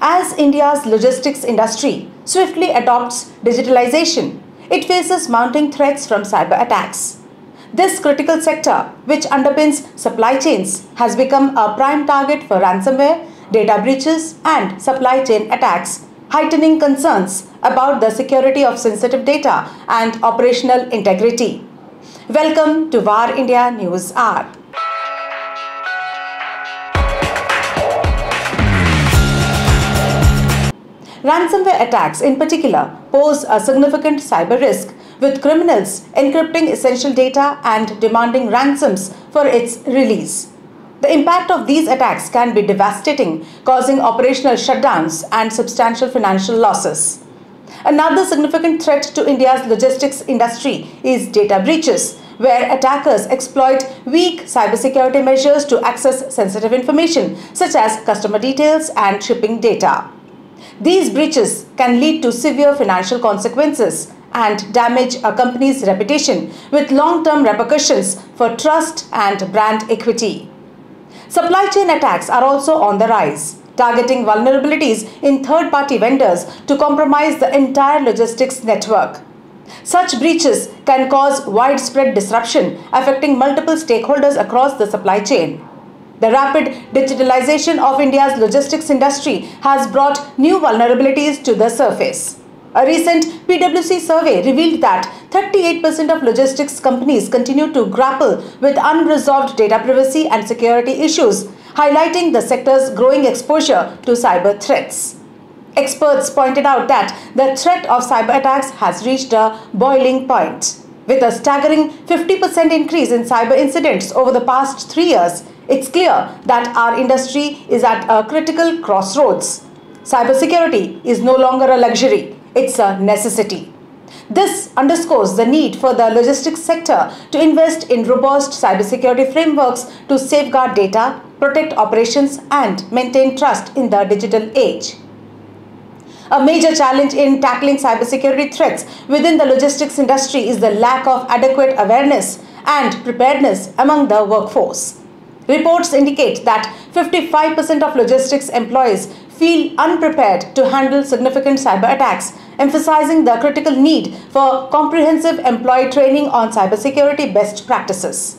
As India's logistics industry swiftly adopts digitalisation, it faces mounting threats from cyber attacks. This critical sector, which underpins supply chains, has become a prime target for ransomware, data breaches, and supply chain attacks, heightening concerns about the security of sensitive data and operational integrity. Welcome to VAR India News Hour. Ransomware attacks in particular pose a significant cyber risk, with criminals encrypting essential data and demanding ransoms for its release. The impact of these attacks can be devastating, causing operational shutdowns and substantial financial losses. Another significant threat to India's logistics industry is data breaches, where attackers exploit weak cybersecurity measures to access sensitive information such as customer details and shipping data. These breaches can lead to severe financial consequences and damage a company's reputation, with long-term repercussions for trust and brand equity. Supply chain attacks are also on the rise, targeting vulnerabilities in third-party vendors to compromise the entire logistics network. Such breaches can cause widespread disruption, affecting multiple stakeholders across the supply chain. The rapid digitalization of India's logistics industry has brought new vulnerabilities to the surface. A recent PwC survey revealed that 38% of logistics companies continue to grapple with unresolved data privacy and security issues, highlighting the sector's growing exposure to cyber threats. Experts pointed out that the threat of cyber attacks has reached a boiling point. With a staggering 50% increase in cyber incidents over the past 3 years, it's clear that our industry is at a critical crossroads. Cybersecurity is no longer a luxury, it's a necessity. This underscores the need for the logistics sector to invest in robust cybersecurity frameworks to safeguard data, protect operations, and maintain trust in the digital age. A major challenge in tackling cybersecurity threats within the logistics industry is the lack of adequate awareness and preparedness among the workforce. Reports indicate that 55% of logistics employees feel unprepared to handle significant cyber attacks, emphasizing the critical need for comprehensive employee training on cybersecurity best practices.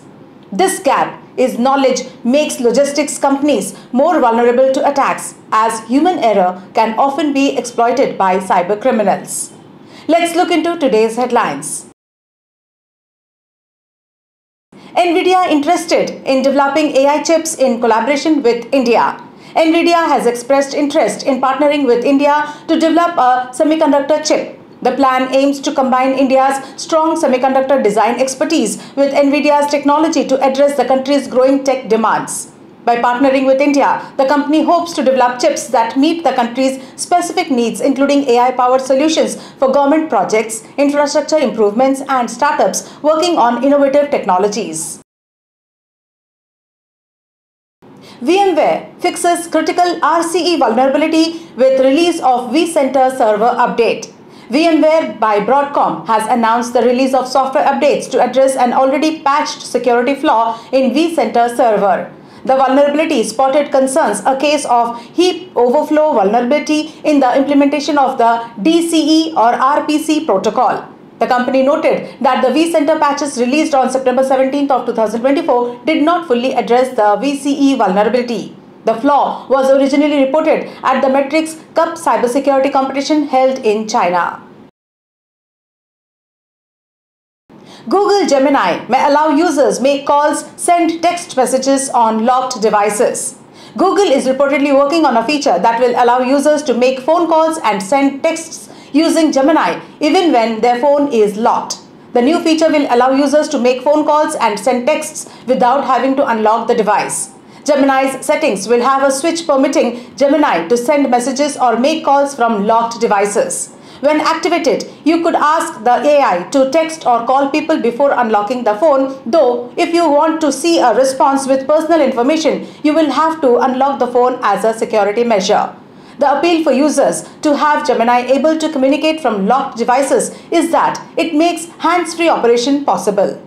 This gap in knowledge makes logistics companies more vulnerable to attacks, as human error can often be exploited by cyber criminals. Let's look into today's headlines. Nvidia interested in developing AI chips in collaboration with India. Nvidia has expressed interest in partnering with India to develop a semiconductor chip. The plan aims to combine India's strong semiconductor design expertise with Nvidia's technology to address the country's growing tech demands. By partnering with India, the company hopes to develop chips that meet the country's specific needs, including AI-powered solutions for government projects, infrastructure improvements, and startups working on innovative technologies. VMware fixes critical RCE vulnerability with release of vCenter server update. VMware by Broadcom has announced the release of software updates to address an already patched security flaw in vCenter server. The vulnerability spotted concerns a case of heap overflow vulnerability in the implementation of the DCE or RPC protocol. The company noted that the vCenter patches released on September 17th of 2024 did not fully address the VCE vulnerability. The flaw was originally reported at the Matrix Cup cybersecurity competition held in China. Google Gemini may allow users make calls, send text messages on locked devices. Google is reportedly working on a feature that will allow users to make phone calls and send texts using Gemini even when their phone is locked. The new feature will allow users to make phone calls and send texts without having to unlock the device. Gemini's settings will have a switch permitting Gemini to send messages or make calls from locked devices. When activated, you could ask the AI to text or call people before unlocking the phone, though if you want to see a response with personal information, you will have to unlock the phone as a security measure. The appeal for users to have Gemini able to communicate from locked devices is that it makes hands-free operation possible.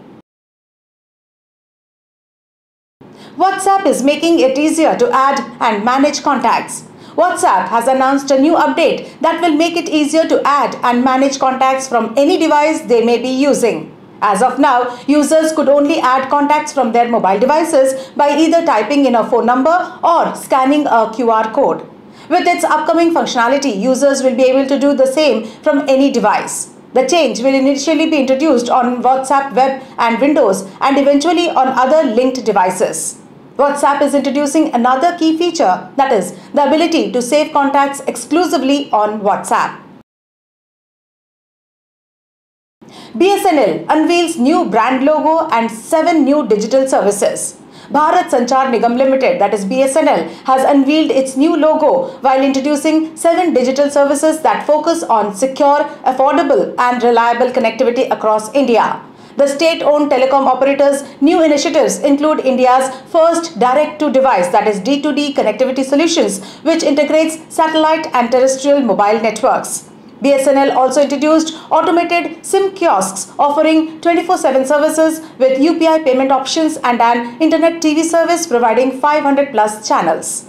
WhatsApp is making it easier to add and manage contacts. WhatsApp has announced a new update that will make it easier to add and manage contacts from any device they may be using. As of now, users could only add contacts from their mobile devices by either typing in a phone number or scanning a QR code. With its upcoming functionality, users will be able to do the same from any device. The change will initially be introduced on WhatsApp Web and Windows and eventually on other linked devices. WhatsApp is introducing another key feature, that is, the ability to save contacts exclusively on WhatsApp. BSNL unveils new brand logo and 7 new digital services. Bharat Sanchar Nigam Limited, that is BSNL, has unveiled its new logo while introducing 7 digital services that focus on secure, affordable and reliable connectivity across India. The state-owned telecom operator's new initiatives include India's first direct-to-device, that is D2D connectivity solutions, which integrates satellite and terrestrial mobile networks. BSNL also introduced automated SIM kiosks offering 24/7 services with UPI payment options and an internet TV service providing 500 plus channels.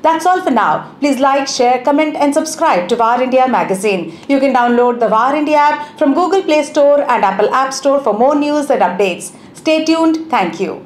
That's all for now. Please like, share, comment and subscribe to VAR India magazine. You can download the VAR India app from Google Play Store and Apple App Store for more news and updates. Stay tuned. Thank you.